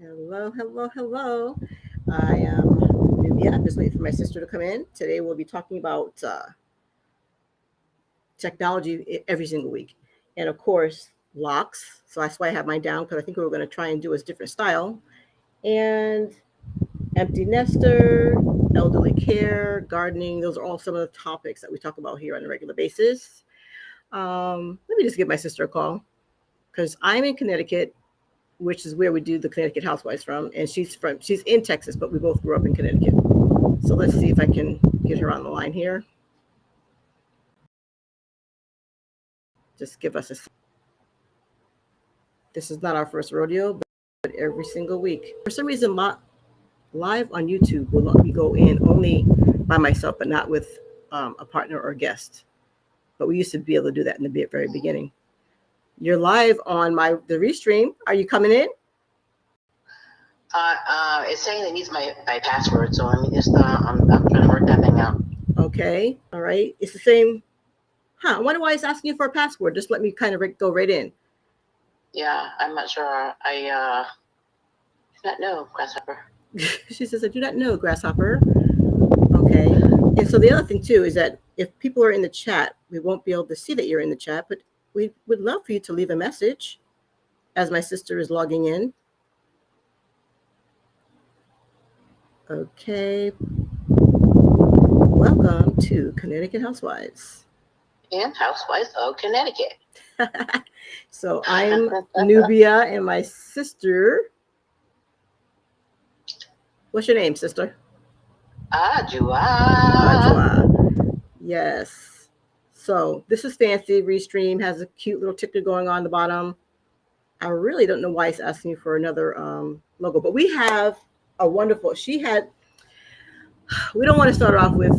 Hello, hello, hello. I am Nubia. I'm just waiting for my sister to come in. Today we'll be talking about technology every single week. And of course, locks. So that's why I have mine down because I think we were going to try and do a different style. And empty nester, elderly care, gardening. Those are all some of the topics that we talk about here on a regular basis. Let me just give my sister a call because I'm in Connecticut, which is where we do the Connecticut Housewives from, and she's in Texas, but we both grew up in Connecticut. So let's see if I can get her on the line here. Just give us a. This is not our first rodeo, but every single week, for some reason, live on YouTube will let me go in only by myself, but not with a partner or a guest. But we used to be able to do that in the very beginning. You're live on the restream. Are you coming in? It's saying it needs my password, so let me just, I'm trying to work that thing out. Okay, all right. It's the same. I wonder why it's asking you for a password. Just let me kind of go right in. Yeah, I'm not sure. I do not know, Grasshopper. She says, I do not know, Grasshopper. Okay. And so the other thing, too, is that if people are in the chat, we won't be able to see that you're in the chat, but we would love for you to leave a message as my sister is logging in. Okay. Welcome to Connecticut Housewives. And Housewives of Connecticut. So I'm Nubia and my sister. What's your name, sister? Ajua. Yes. So this is fancy. Restream has a cute little ticker going on the bottom. I really don't know why it's asking you for another logo, but we have a wonderful. We don't want to start off with,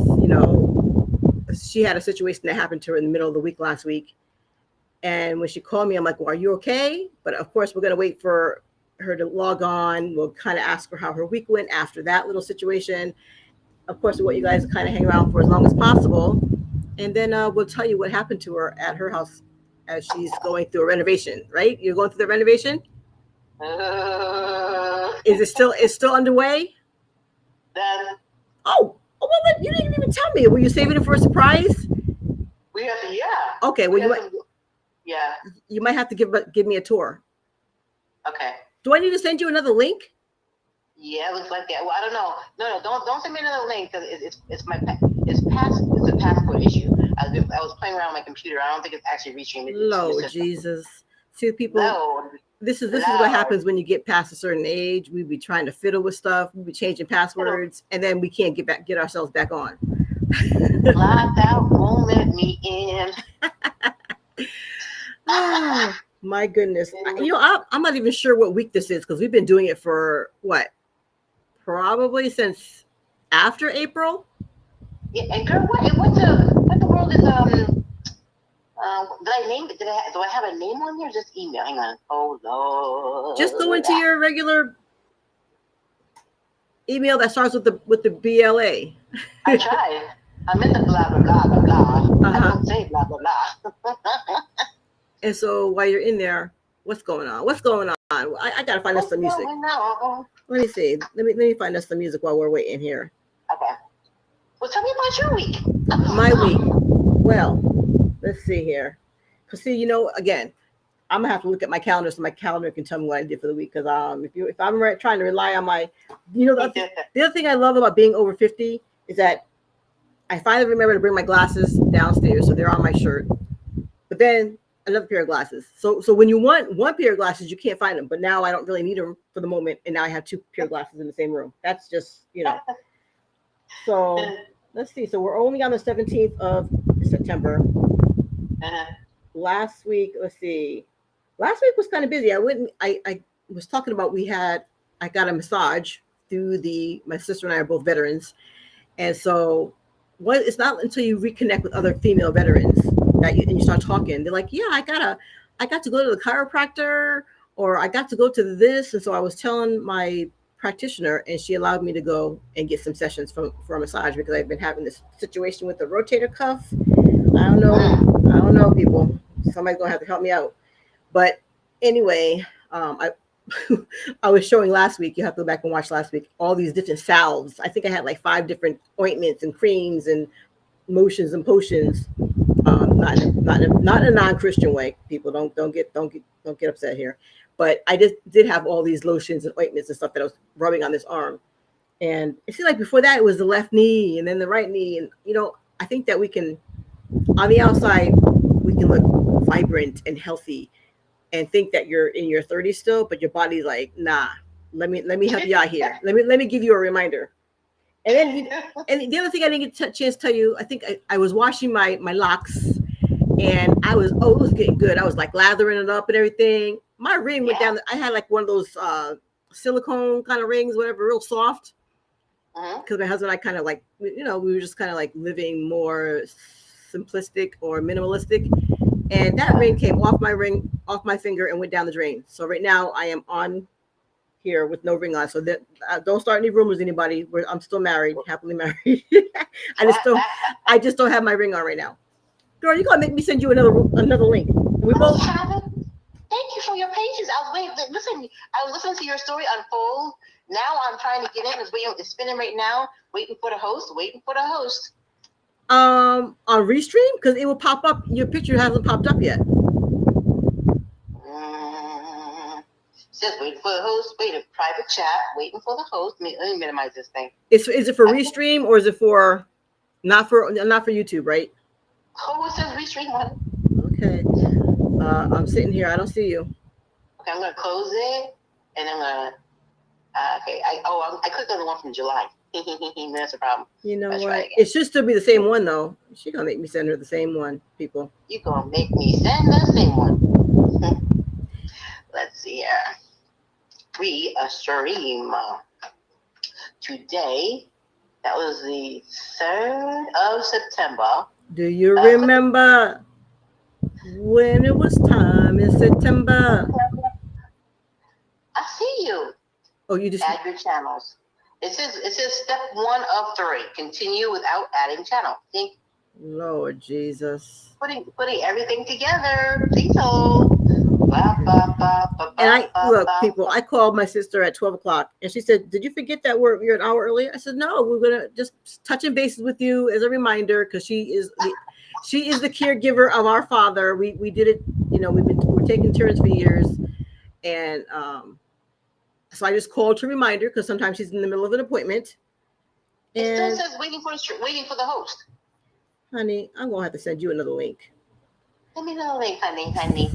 she had a situation that happened to her in the middle of the week last week. And when she called me, I'm like, well, are you okay? But of course, we're going to wait for her to log on. We'll kind of ask her how her week went after that little situation. Of course, we want you guys to kind of hang around for as long as possible. And then we'll tell you what happened to her at her house as she's going through a renovation, right? You're going through the renovation? Is it still underway? Oh, well, you didn't even tell me. Were you saving it for a surprise? Yeah. Okay, well, you might have to give me a tour. Okay. Do I need to send you another link? Yeah, it looks like that. Well, I don't know. No, don't send me another link because it's a password issue. I was playing around with my computer. I don't think it's actually reaching. Lord Jesus. See, people. No. This is what happens when you get past a certain age. We be trying to fiddle with stuff. We be changing passwords, and then we can't get ourselves back on. Locked out, won't let me in. Oh, my goodness. I'm not even sure what week this is because we've been doing it for what? Probably since after April. Yeah, and girl, what the world is did I name it? Do I have a name on here? Just email. Hang on. Oh Lord. Just go into your regular email that starts with the BLA. I tried. I'm in the blah blah blah blah blah. I don't say blah blah blah. And so while you're in there, what's going on? I gotta find us some music. Let me see. Let me find us some music while we're waiting here. Okay. Well, tell me about your week. My week. Well, let's see here. Cause see, again, I'm gonna have to look at my calendar so my calendar can tell me what I did for the week. Cause if I'm trying to rely on my, the other thing I love about being over 50 is that I finally remember to bring my glasses downstairs, so they're on my shirt. But then another pair of glasses. So when you want one pair of glasses, you can't find them. But now I don't really need them for the moment, and now I have two pair of glasses in the same room. That's just So let's see. So we're only on the 17th of September. Last week, let's see. Last week was kind of busy. I was talking about I got a massage through my sister and I are both veterans, and so it's not until you reconnect with other female veterans and you start talking. They're like, yeah, I got to go to the chiropractor, or I got to go to this. And so I was telling my practitioner, and she allowed me to go and get some sessions for a massage because I've been having this situation with the rotator cuff. I don't know, people. Somebody's gonna have to help me out. But anyway, I was showing last week. You have to go back and watch last week. All these different salves. I think I had like 5 different ointments and creams and motions and potions. Not in a non-Christian way. People don't get upset here. But I just did have all these lotions and ointments and stuff that I was rubbing on this arm. And it seemed like before that it was the left knee and then the right knee. And I think that we can, on the outside, we can look vibrant and healthy and think that you're in your 30s still, but your body's like, nah. Let me help you out here. Let me give you a reminder. And then, and the other thing I didn't get a chance to tell you, I think I was washing my locks, and it was getting good. I was like lathering it up and everything. My ring went down. I had like one of those silicone kind of rings, whatever, real soft. Because my husband and I kind of like, we were just kind of like living more simplistic or minimalistic. And that ring came off my finger and went down the drain. So right now I am on here with no ring on. So that don't start any rumors, anybody. I'm still married, happily married. I just don't have my ring on right now. Girl, you're gonna make me send you another link. We both have it. Thank you for your patience. I was listening to your story unfold. Now I'm trying to get in. It's spinning right now, waiting for the host. On Restream, because it will pop up. Your picture hasn't popped up yet. Says waiting for the host. Wait, a private chat. Waiting for the host. Let me minimize this thing. Is it for Restream or is it for not for YouTube, right? Oh, it says Restream one. Okay. I'm sitting here. I don't see you. Okay, I'm gonna close it, and I'm gonna. Okay. I clicked on the one from July. That's a problem. You know what? It should still be the same one though. She's gonna make me send her the same one, people. You gonna make me send the same one? Let's see here. Stream today. That was the 3rd of September. Do you remember when it was time in September? I see you. Oh, you just add your channels. It says step 1 of 3. Continue without adding channel. Think. Lord Jesus. Putting everything together. Please hold. And look, people, I called my sister at 12 o'clock and she said, did you forget that you're an hour early? I said, no, we're going to just touching bases with you as a reminder, because she is the caregiver of our father. We did it, we're taking turns for years. And so I just called to remind her, because sometimes she's in the middle of an appointment. And it still says waiting for the host. Honey, I'm going to have to send you another link. Send me another link, honey. Hunty,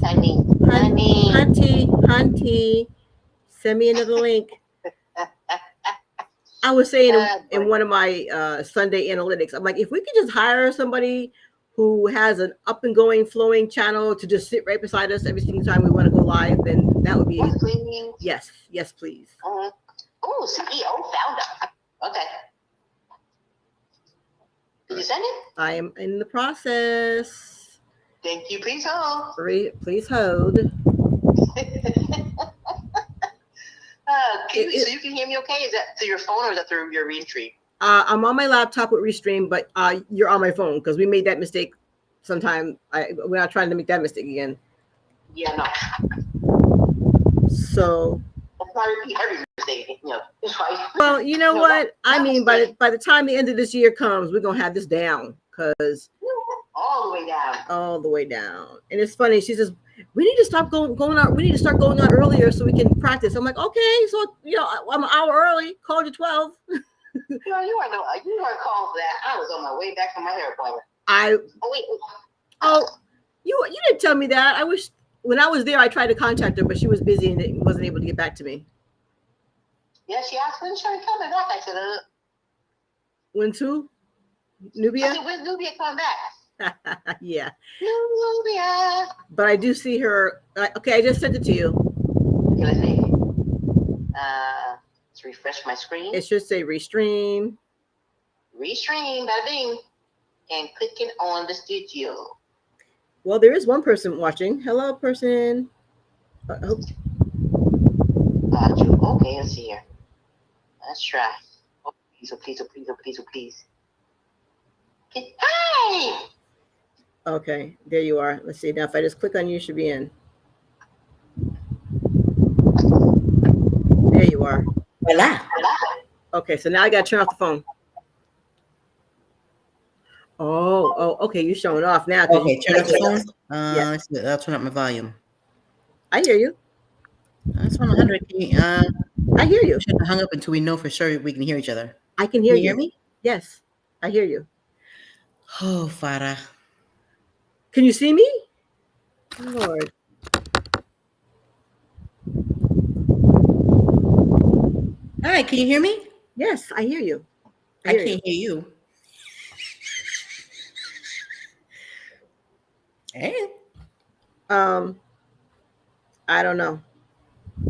send me another link. I was saying in one of my Sunday analytics, I'm like, if we could just hire somebody who has an up and going flowing channel to just sit right beside us every single time we want to go live, then that would be yes, please. Oh, CEO founder. Okay. Did you send it? I am in the process. Thank you. Please hold. Please hold. So you can hear me okay? Is that through your phone or is that through your Restream? I'm on my laptop with Restream, but you're on my phone because we made that mistake sometime. We're not trying to make that mistake again. Yeah, no. So. That's not every mistake, it's fine. Well, you know what? I mean, by the time the end of this year comes, we're gonna have this down, because all the way down. All the way down. And it's funny. She says, we need to stop going out. We need to start going out earlier so we can practice. I'm like, okay, so I'm an hour early. Called you 12. You weren't called for that. I was on my way back from my hair appointment. You didn't tell me that. I wish when I was there, I tried to contact her, but she was busy and wasn't able to get back to me. Yeah, she asked when she coming back. I said, when to? Nubia? I said, when's Nubia coming back? Yeah. Nubia. But I do see her. Okay, I just sent it to you. Okay, let's see. Let's refresh my screen. It should say Restream. Restream, bada bing. And clicking on the studio. Well, there is one person watching. Hello, person. Okay, let's see here. Let's try. Oh, please. Hey! Okay, there you are. Let's see. Now, if I just click on you, should be in. Voila. Okay, so now I gotta turn off the phone. Oh, okay. You're showing off now. Okay, turn off the phone. Yeah. Let's see, I'll turn up my volume. I hear you. That's 100. I hear you. We shouldn't have hung up until we know for sure we can hear each other. I can hear Can you you. hear me? Yes, I hear you. Oh, Farah. Can you see me? Lord. All right, can you hear me? Yes, I hear you. I can't hear you. Hey. I don't know.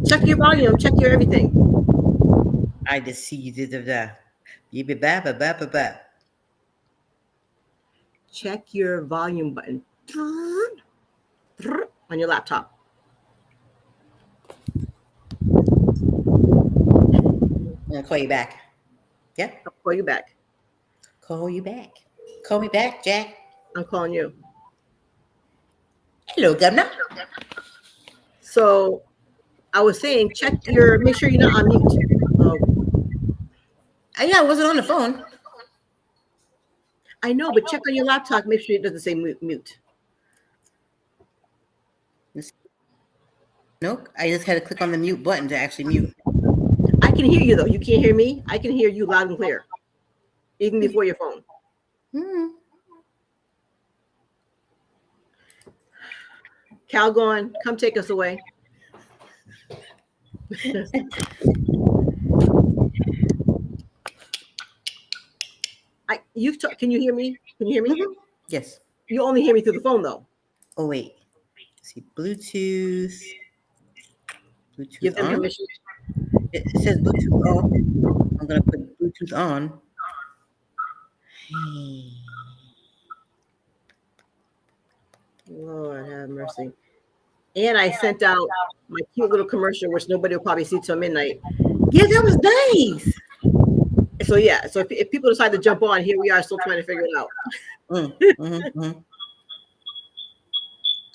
Check your volume. Check your everything. I just see you did that. You be ba ba ba ba ba. Check your volume button on your laptop. I'm gonna call you back. Yeah? I'll call you back. Call you back. Call me back, Jack. I'm calling you. Hello, Governor. So I was saying, make sure you're not on mute. Yeah, I wasn't on the phone. I know, but check on your laptop. Make sure it doesn't say mute. Nope. I just had to click on the mute button to actually mute. I can hear you though. You can't hear me. I can hear you loud and clear, even before your phone. Calgon, come take us away. Can you hear me? Can you hear me? Mm-hmm. Yes. You only hear me through the phone though. Oh wait. Let's see, Bluetooth. Give them on. permission. It says Bluetooth off. I'm gonna put Bluetooth on. Lord have mercy. And I sent out my cute little commercial, which nobody will probably see till midnight. Yeah, that was nice. So yeah, so if people decide to jump on, here we are still trying to figure it out.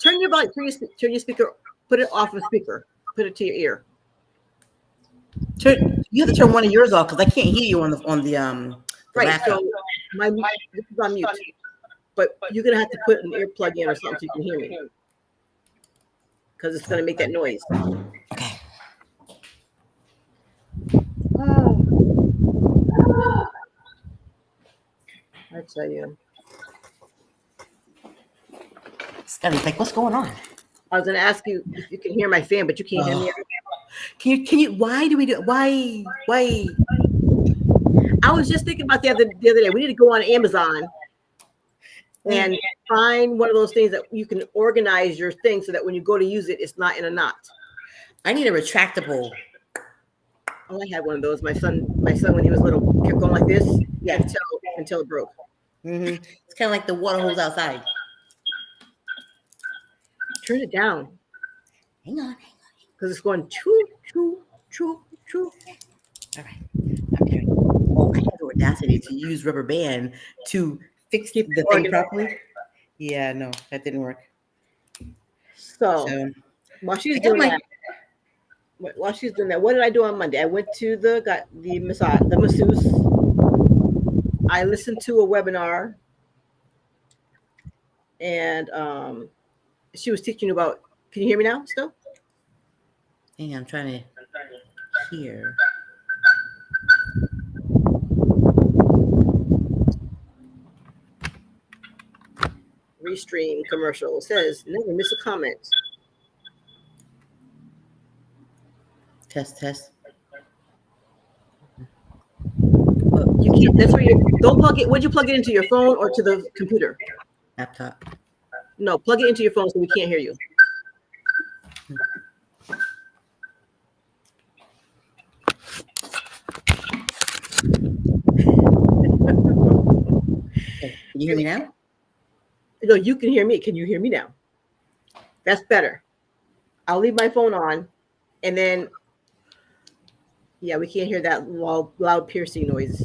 Turn your speaker, put it off of speaker, put it to your ear. You have to turn one of yours off because I can't hear you on the right. laptop. So this is on mute, but you're gonna have to put an earplug in or something so you can hear me, because it's gonna make that noise. Okay. I tell you. Scotty's like, what's going on? I was gonna ask you if you can hear my fan, but you can't hear me. Can you? Why do we do? Why? I was just thinking about the other day. We need to go on Amazon and find one of those things that you can organize your thing so that when you go to use it, it's not in a knot. I need a retractable. Oh, I had one of those. My son, when he was little, kept going like this, until it broke. Mm-hmm. It's kind of like the water hose outside. Turn it down. Hang on. Because it's going choo, choo, choo, choo. All right. Okay. Oh, I have the audacity to use rubber band to fix the thing properly. Yeah, no, that didn't work. So while she's doing that, what did I do on Monday? I went to the masseuse. I listened to a webinar, and she was teaching about. Can you hear me now? Still? Hang on, I'm trying to hear. Restream commercial says never miss a comment. Test. You can't. That's where you don't plug it. Would you plug it into your phone or to the computer? Laptop. No, plug it into your phone so we can't hear you. Can you hear me now? No, you can hear me. Can you hear me now? That's better. I'll leave my phone on, and then we can't hear that loud piercing noise.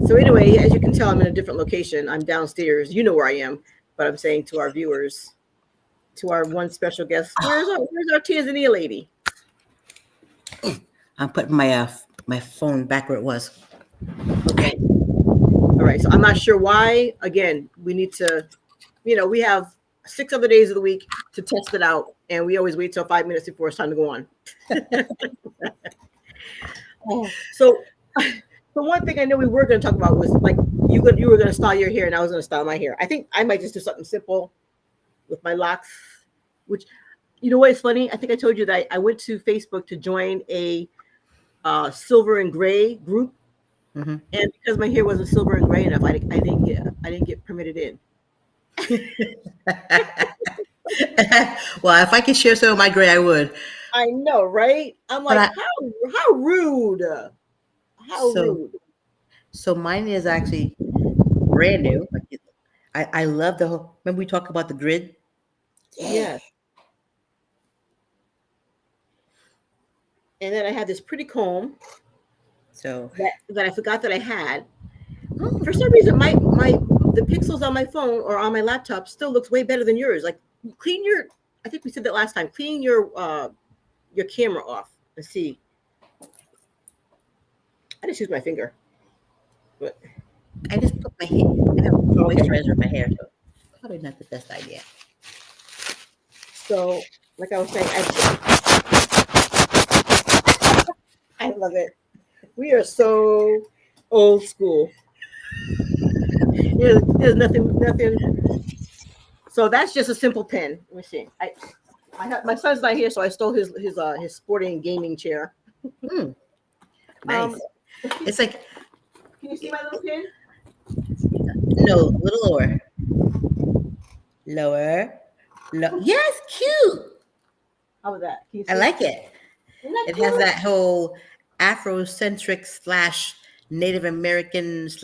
So anyway, as you can tell, I'm in a different location. I'm downstairs. You know where I am, but I'm saying to our viewers, to our one special guest, where's our Tanzania lady? I'm putting my phone back where it was. Okay. All right. So I'm not sure why. Again, we need to, we have 6 other days of the week to test it out, and we always wait till 5 minutes before it's time to go on. So, the one thing I know we were going to talk about was like you were going to style your hair, and I was going to style my hair. I think I might just do something simple with my locks. Which, you know what is funny? I think I told you that I went to Facebook to join a silver and gray group, Mm-hmm. and because my hair wasn't silver and gray enough, I didn't get permitted in. Well, if I could share some of my gray, I would. I know, right? I'm like, how rude. How So- rude. So mine is actually brand new. I love the whole. Remember we talked about the grid? Yes. And then I had this pretty comb So that I forgot that I had. oh, For some reason, the pixels on my phone or on my laptop still looks way better than yours. Like clean your. I think we said that last time. Clean your camera off. Let's see. I just used my finger. But I just put my hair. I have moisturizer in my hair, so probably not the best idea. so, like I was saying, I love it. We are so old school. There's nothing. So that's just a simple pen. Let me see. My son's not here, so I stole his sporting gaming chair. Nice. It's like Can you see my little pen? no, a little lower. Lower. Yes, cute. How was that? Can you see I like it. Isn't that It has cute? that whole Afrocentric / Native American /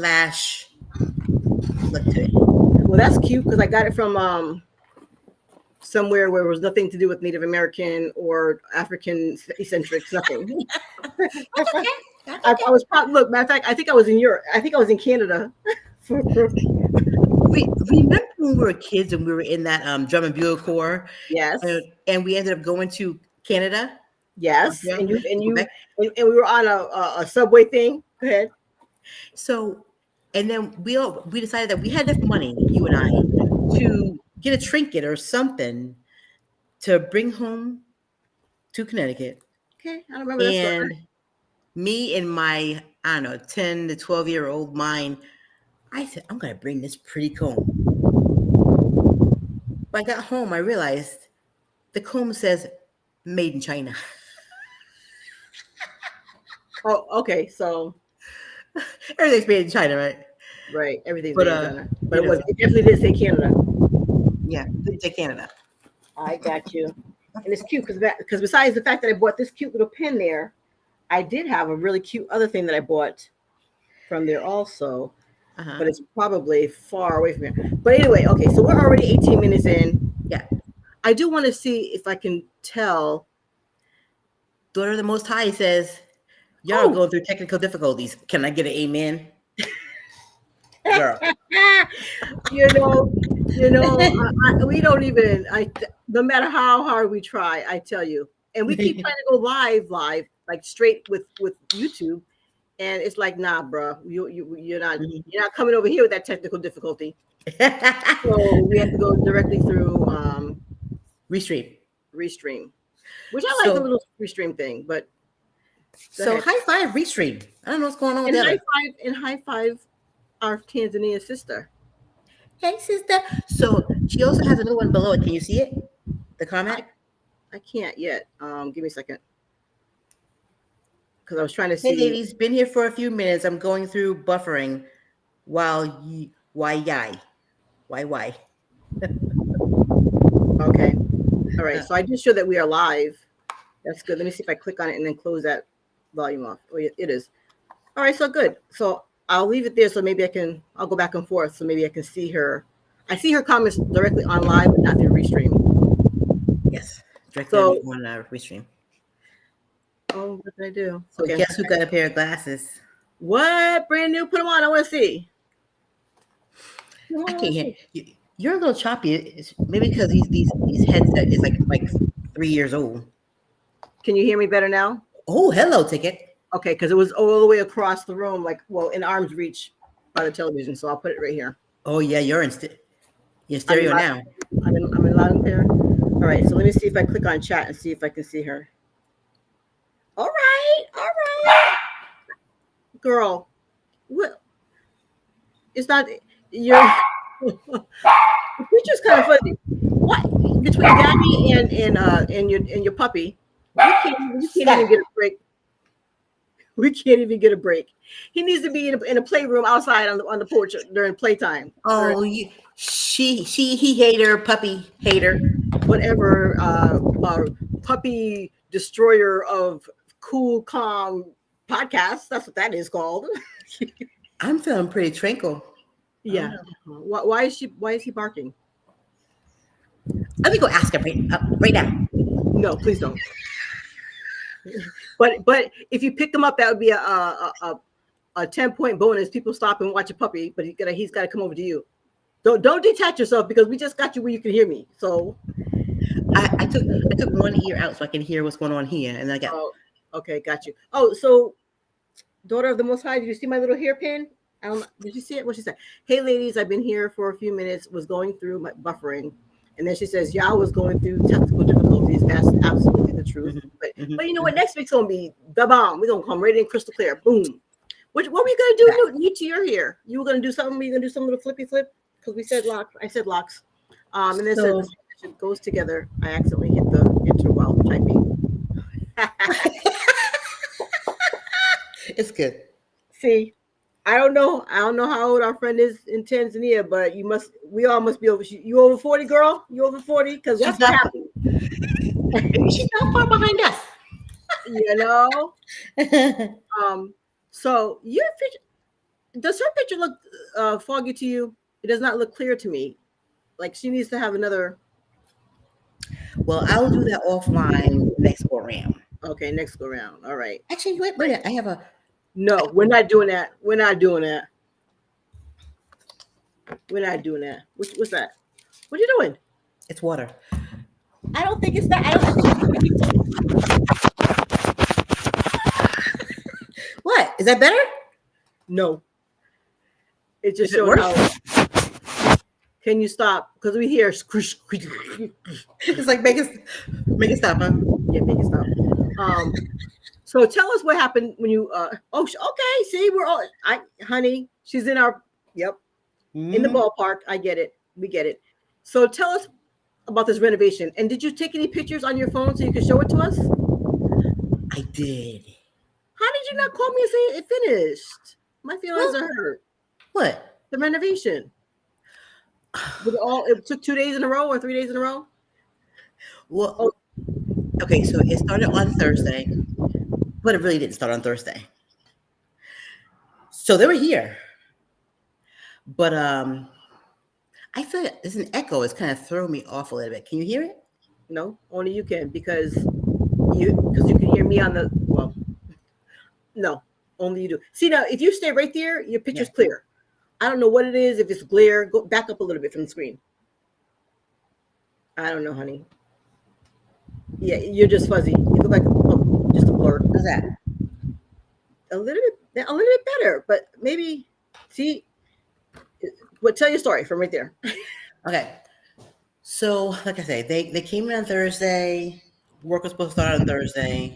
look to it. Well, that's cute because I got it from somewhere where it was nothing to do with Native American or African eccentrics, nothing. I was probably look. Matter of fact, I think I was in Europe. I think I was in Canada. Remember when we were kids and we were in that drum and bugle corps, Yes, and we ended up going to Canada. yes, Yeah. and we Quebec. were on a subway thing. Go ahead. So, and then we decided that we had enough money, you and I, to get a trinket or something to bring home to Connecticut. Okay, I don't remember that story. And me and my, I don't know, 10 to 12-year-old mind, I said, I'm going to bring this pretty comb. When I got home, I realized the comb says made in China. Oh, okay. So, Everything's made in China, right? right, everything's But, made in China. But you it definitely did say Canada. Yeah, didn't say Canada. I got you. And it's cute because besides the fact that I bought this cute little pen there, I did have a really cute other thing that I bought from there also. Uh-huh. But it's probably far away from here. But anyway, okay, so we're already 18 minutes in. Yeah. I do want to see if I can tell. Daughter of the Most High says, y'all are going through technical difficulties. Can I get an amen? Girl. you know, we don't even. No matter how hard we try, I tell you, and we keep trying to go live, like straight with YouTube, and it's like, nah, bro, you're not coming over here with that technical difficulty. So we have to go directly through Restream, which I like the little restream thing, but. So high five Restream. I don't know what's going on with that. High five our Tanzania sister. Hey, sister. So she also has another one below it. Can you see it? The comment? I can't yet. Give me a second. Because I was trying to see. Hey, ladies, been here for a few minutes. I'm going through buffering while why. Okay. All right. So I just showed that we are live. That's good. Let me see if I click on it and then close that volume off. Oh, it is. All right. So good. So I'll leave it there. So maybe I'll go back and forth. So maybe I can see her. I see her comments directly on live, but not through Restream. Yes. Directly on Restream. Oh, what did I do? So guess who got a pair of glasses? What? Brand new? Put them on. I want to see. I can't hear. You're a little choppy. Maybe because these headset is like 3 years old. Can you hear me better now? Oh, hello, ticket. Okay, because it was all the way across the room, like, well, in arm's reach by the television. So I'll put it right here. Oh yeah, you're in I'm in stereo loud, now. I'm in loud and clear. All right, so let me see if I click on chat and see if I can see her. All right, girl. What? It's not you're. The picture's kind of funny. What between Daddy and your puppy? We can't even get a break. We can't even get a break. He needs to be in a playroom outside on the porch during playtime. Oh, he hater, puppy hater. Whatever puppy destroyer of cool calm podcast. That's what that is called. I'm feeling pretty tranquil. Yeah. Why is he barking? Let me go ask him right now. No, please don't. But if you pick him up, that would be a 10-point bonus. People stop and watch a puppy, but he's got to come over to you. Don't detach yourself because we just got you where you can hear me. So I took one ear out so I can hear what's going on here, and I got. oh, okay, got you. Oh, so daughter of the Most High, did you see my little hairpin? I don't know. Did you see it? What she said? Hey, ladies, I've been here for a few minutes. Was going through my buffering, and then she says, "Y'all was going through technical difficulties." That's absolutely the truth. But you know what? Next week's gonna be the bomb. We're gonna come right in crystal clear. Boom. What were you gonna do? New to your hair? You were gonna do something? Were you gonna do some little flippy flip? Because we said locks. I said locks. And then So- said it goes together. I accidentally hit the enter while typing. It's good. See, I don't know how old our friend is in Tanzania, but we all must be over. You over 40, girl? You over 40? Because that's what happened. She's not far behind us. You know. So your picture, does her picture look foggy to you? It does not look clear to me. Like she needs to have another. Well, I'll do that offline next go around. Okay, next go round. All right. Actually, wait. I have a. No, we're not doing that. We're not doing that. We're not doing that. What's that? What are you doing? It's water. I don't think it's that. I don't think What is that better? No. It just Is it showed worse? how. Can you stop? Because we hear squish, squish. It's like make it stop, huh? Yeah, make it stop. So tell us what happened when you. Okay. See, we're all. Honey, she's in our. Yep. In the ballpark. I get it. We get it. So tell us about this renovation. And did you take any pictures on your phone so you could show it to us? I did. How did you not call me and say it finished? My feelings are hurt. What? The renovation. It took 2 days in a row or 3 days in a row? Well, okay, so it started on Thursday, but it really didn't start on Thursday. So they were here. But I feel like there's an echo. It's kind of throwing me off a little bit. Can you hear it? No, only you can because you can hear me on the no, only you do. See now, if you stay right there, your picture's clear. I don't know what it is. If it's glare, go back up a little bit from the screen. I don't know, honey. Yeah, you're just fuzzy. You look like just a blur. How's that? A little bit better, but maybe. See, tell your story from right there. Okay. So, like I say, they came in on Thursday. Work was supposed to start on Thursday.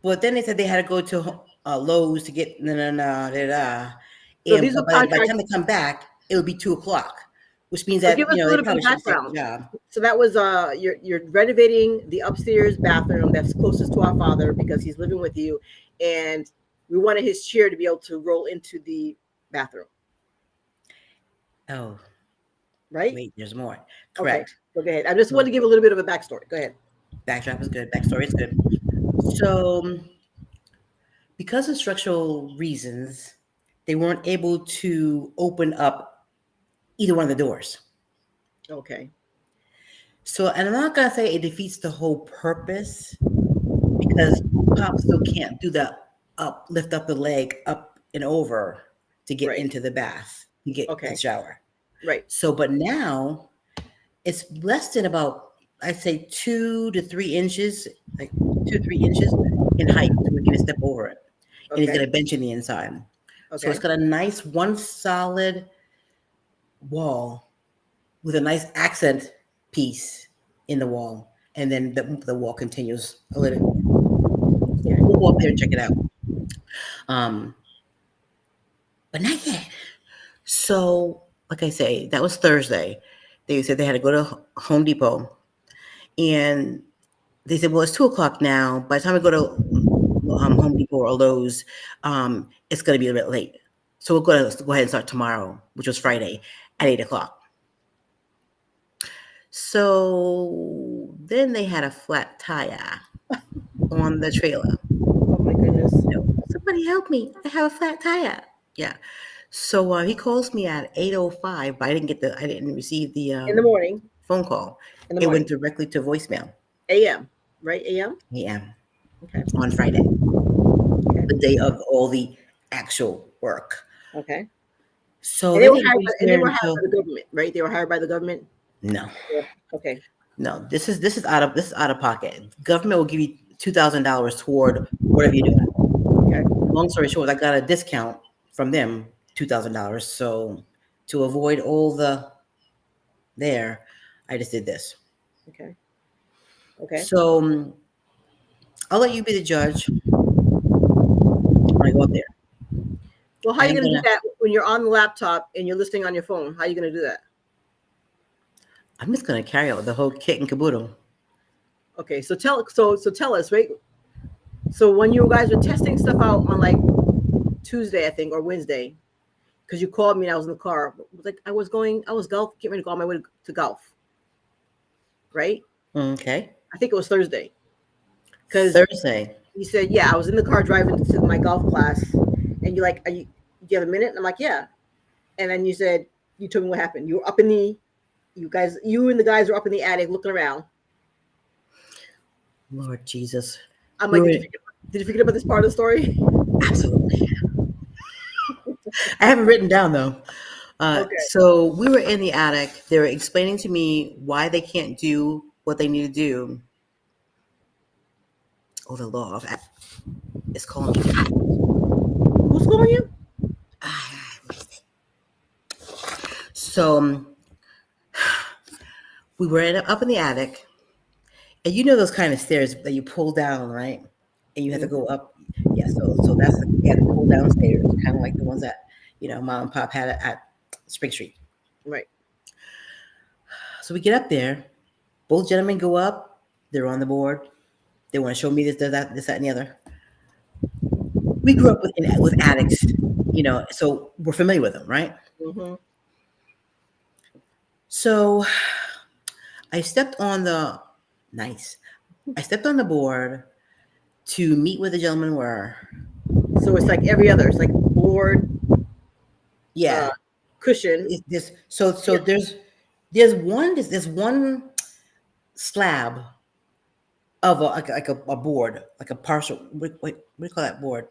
But then they said they had to go to Lowe's to get So And these are by the contracts. time they come back, it would be 2:00, which means So that give us a they little bit probably of should have taken background. the job. So that was you're renovating the upstairs bathroom that's closest to our father because he's living with you, and we wanted his chair to be able to roll into the bathroom. Oh, Right? wait, there's more. Okay. Correct. So go ahead. I just wanted to give a little bit of a backstory. Go ahead. Backdrop is good. Backstory is good. So, because of structural reasons, they weren't able to open up either one of the doors. Okay. So, and I'm not gonna say it defeats the whole purpose because Pop still can't do the lift up the leg up and over to get Right. into the bath to get Okay. the shower. Right. So, but now it's less than about, I'd say 2 to 3 inches, like 2 3 inches in height, so we can step over it. And he's got Okay. a bench in the inside. So Okay. it's got a nice one solid wall with a nice accent piece in the wall, and then the wall continues a little. Yeah. We'll go up there and check it out. Um, but not yet. So, like I say, that was Thursday. They said they had to go to Home Depot, and they said, "Well, it's 2 o'clock now. By the time we go to Home Depot or Lowe's, it's going to be a bit late. So we'll go ahead and start tomorrow, which was Friday, at 8 o'clock." So then they had a flat tire on the trailer. Oh my goodness. Somebody help me! I have a flat tire. Yeah. So he calls me at 8:05, but I didn't receive the In the morning. phone call. In the It morning. went directly to voicemail. A.M. Right? A.M. AM Okay. on Friday, Okay. the day of all the actual work. Okay. So And they they were didn't hired. reach And they there were hired until by the government, right? They were hired by the government. no, Yeah. Okay. no. This is out of pocket. Government will give you $2,000 toward whatever you're doing. Okay. Long story short, I got a discount from them, $2,000. So to avoid all the there, I just did this. Okay. Okay. So I'll let you be the judge when I go up there. Well, how are you I'm going to do gonna- that when you're on the laptop and you're listening on your phone? How are you going to do that? I'm just gonna carry out the whole kit and caboodle. Okay. So tell us, right? So when you guys were testing stuff out on like Tuesday, I think, or Wednesday, because you called me and I was in the car. It was like I was golf, getting ready to go on my way to golf. Right? Okay. I think it was Thursday. Because Thursday. you said, yeah, I was in the car driving to my golf class, and you're like, do you have a minute? And I'm like, yeah. And then you said, you told me what happened. You were up in you and the guys were up in the attic looking around. Lord Jesus. I'm like, did you forget about this part of the story? Absolutely. I have it written down though. Okay. So we were in the attic. They were explaining to me why they can't do what they need to do. Oh, the law of it's calling me. Who's calling you? So we were up in the attic, and you know those kind of stairs that you pull down, right? And you have to go up. Yeah, so that's you have to pull down stairs, kind of like the ones that Mom and Pop had at Spring Street. Right. So we get up there. Both gentlemen go up. They're on the board. They want to show me this, that, and the other. We grew up with attics, so we're familiar with them, right? Mm-hmm. So I stepped on the board to meet where the gentlemen were. So it's like every other. It's like board, Yeah, cushion. there's one slab of a board, like a partial. What do you call that board?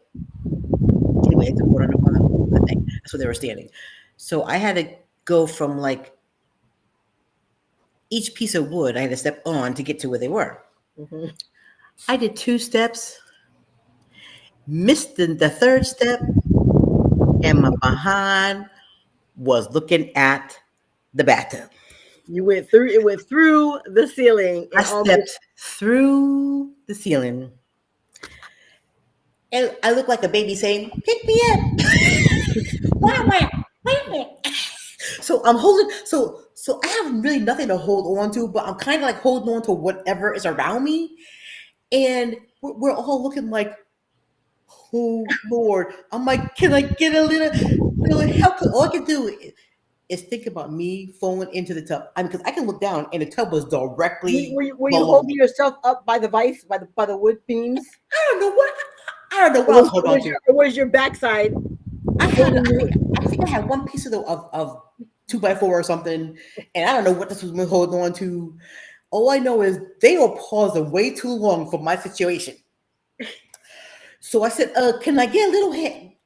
Anyway, it's a board on the thing. That's where they were standing. So I had to go from like each piece of wood. I had to step on to get to where they were. Mm-hmm. I did 2 steps, missed the third step, and my behind was looking at the bathtub. It went through the ceiling. I stepped through the ceiling. And I look like a baby saying, "Pick me up." Wait. So I'm holding, so I have really nothing to hold on to, but I'm kind of like holding on to whatever is around me. And we're all looking like, oh Lord. I'm like, can I get a little help? All I can do is think about me falling into the tub. I mean, because I can look down and the tub was directly Were you below holding me. yourself up by the vise, by the wood beams? I don't know what I was holding on to. Or was your backside? I think I had one piece of 2x4 or something, and I don't know what this was holding on to. All I know is they were pausing way too long for my situation. So I said, "Can I get a little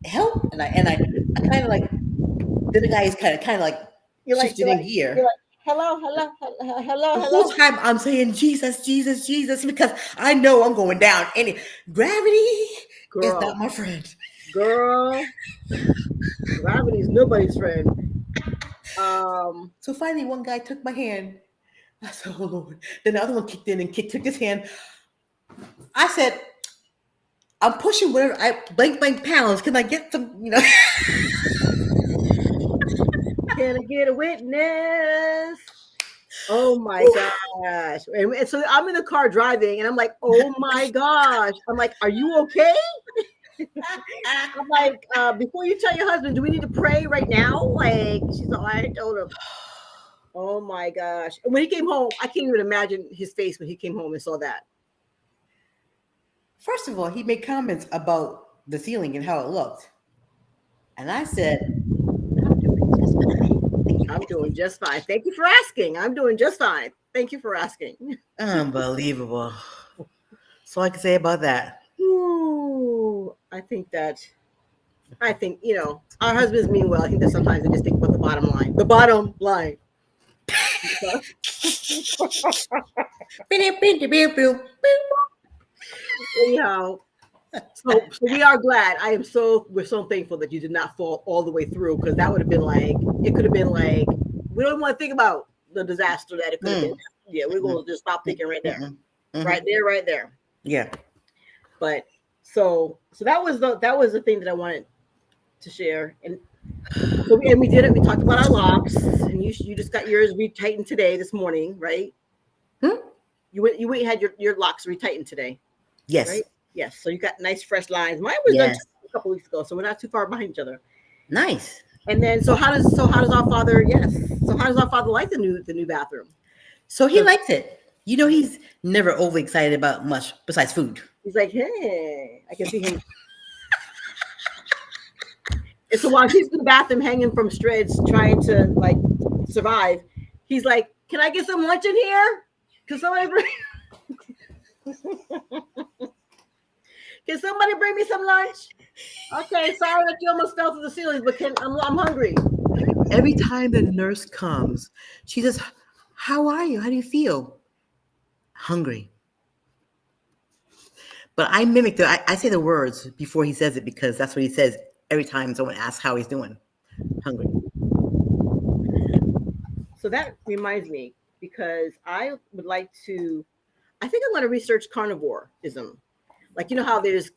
help?" And I kind of like, then the guy is kind of like shifted in gear. hello, hello, hello, hello, The whole hello. time I'm saying Jesus, Jesus, Jesus, because I know I'm going down. Any gravity is not Girl, my friend. girl, gravity's nobody's friend. So finally, one guy took my hand. I said, "Oh Lord." Then the other one kicked in and took his hand. I said, "I'm pushing whatever I blank pounds. Can I get some? You know?" Can I get a witness? Oh my Whew. gosh. And so I'm in the car driving and I'm like, oh my gosh. I'm like, are you okay? I'm like, before you tell your husband, do we need to pray right now? Like, she's like, I told him. Oh my gosh. And when he came home, I can't even imagine his face when he came home and saw that. First of all, he made comments about the ceiling and how it looked, and I said, "I'm doing just fine. Thank you for I'm doing asking." just fine. Thank you for asking. I'm doing just fine. Thank you for asking. Unbelievable. That's all I can say about that. Ooh, I think, our husbands mean well. I think that sometimes they just think about the bottom line. The bottom line. Anyhow, so we are glad. We're so thankful that you did not fall all the way through because that would have been like, it could have been like, we don't want to think about the disaster that it could have been. Yeah, we're going to just stop thinking right there. Right there, right there. Yeah. But so that was the thing that I wanted to share. And we did it. We talked about our locks, and you just got yours retightened today, this morning, right? You went and had your locks retightened today, Yes. right? Yes. So you got nice fresh lines. Mine was done Yes. a couple weeks ago, so we're not too far behind each other. Nice. And then so how does our father? Yes. So how does our father like the new bathroom? So he likes it. You know, he's never overly excited about much besides food. He's like, hey, I can see him. And so while he's in the bathroom hanging from strays, trying to like survive, he's like, "Can I get some lunch in here? Can somebody bring? Can somebody bring me some lunch? Okay, sorry that you almost fell through the ceiling, but I'm hungry." Every time the nurse comes, she says, "How are you? How do you feel?" Hungry. But I mimic I say the words before he says it because that's what he says every time someone asks how he's doing. Hungry. So that reminds me because I would like to. I think I'm going to research carnivorism. Like how there's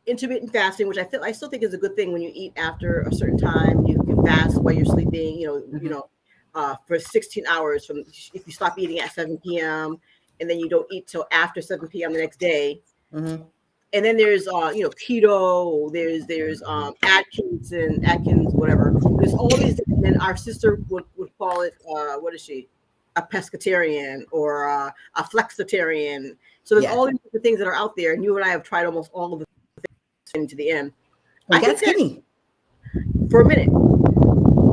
intermittent fasting, which I still think is a good thing when you eat after a certain time. You can fast while you're sleeping. For 16 hours from if you stop eating at 7 p.m. and then you don't eat till after 7 p.m. the next day. Mm-hmm. And then there's keto. There's Atkins, whatever. There's all these. And then our sister would call it what is she? A pescatarian or a flexitarian. So there's all these different things that are out there, and you and I have tried almost all of the things to the end. I got skinny for a minute,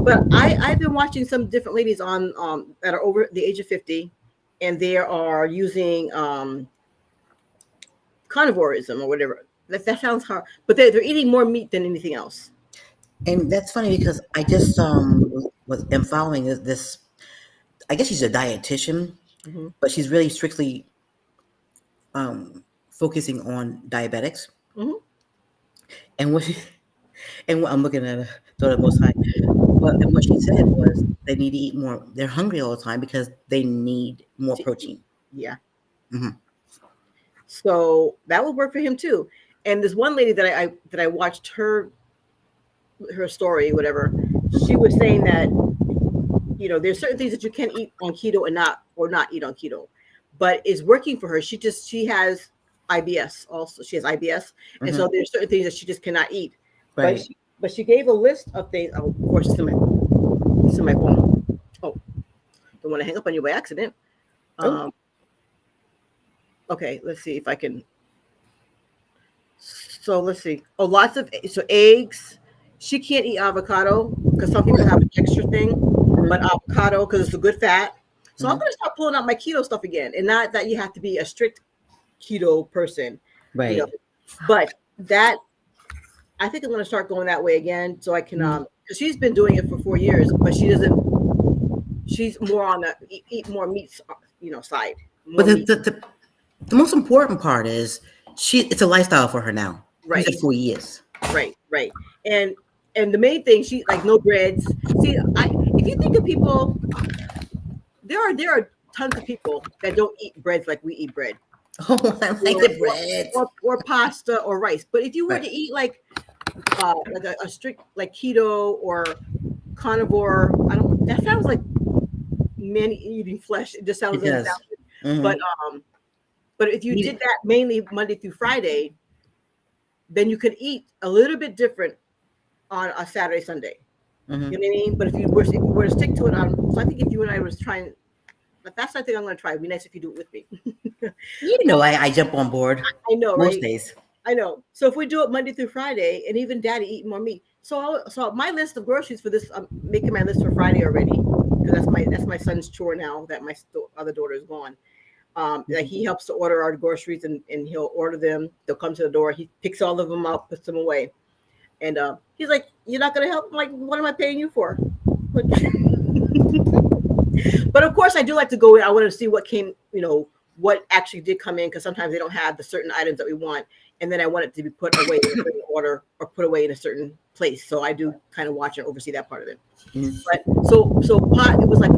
but I've been watching some different ladies on that are over the age of 50, and they are using carnivorism or whatever. That sounds hard, but they're eating more meat than anything else. And that's funny because I just am following this. I guess she's a dietitian, but she's really strictly focusing on diabetics. And what I'm looking at her, daughter Most High. And what she said was they need to eat more. They're hungry all the time because they need more protein. Yeah. So that would work for him too. And this one lady that I watched her story, whatever, she was saying that there's certain things that you can eat on keto and not eat on keto, but it's working for her. She has IBS also. She has IBS, and so there's certain things that she just cannot eat. Right. But she gave a list of things. Oh, of course, it's in my phone. Oh, don't want to hang up on you by accident. Okay, let's see if I can. So let's see. Oh, lots of eggs. She can't eat avocado because some people have an extra thing, but avocado because it's a good fat. So I'm gonna start pulling out my keto stuff again, and not that you have to be a strict keto person, right? But that I think I'm gonna start going that way again, so I can. Because she's been doing it for 4 years, but she doesn't she's more on the eat more meats, side. More But the, meat. the most important part is it's a lifestyle for her now. Right. You said 4 years. Right. And the main thing, she like no breads. See, if you think of people, there are tons of people that don't eat breads like we eat bread. Oh, I like the bread. Or pasta or rice. But if you were Right. to eat like a strict like keto or carnivore, that sounds like men eating flesh. It just sounds It does. unbalanced. But if you did that mainly Monday through Friday, then you could eat a little bit different on a Saturday, Sunday. Mm-hmm. You know what I mean? But if you were to stick to it so I think if you and I was trying, but that's I think I'm going to try. It'd be nice if you do it with me. I jump on board. I know, most right? days. I know. So if we do it Monday through Friday, and even Daddy eat more meat. So my list of groceries for this, I'm making my list for Friday already because that's my son's chore now that my other daughter is gone. Like he helps to order our groceries and he'll order them. They'll come to the door. He picks all of them up, puts them away. And he's like, "You're not going to help?" I'm like, "What am I paying you for?" But of course, I do like to go in. I want to see what came, what actually did come in, because sometimes they don't have the certain items that we want. And then I want it to be put away in a certain order or put away in a certain place. So I do kind of watch and oversee that part of it. Mm-hmm. But so pot, it was like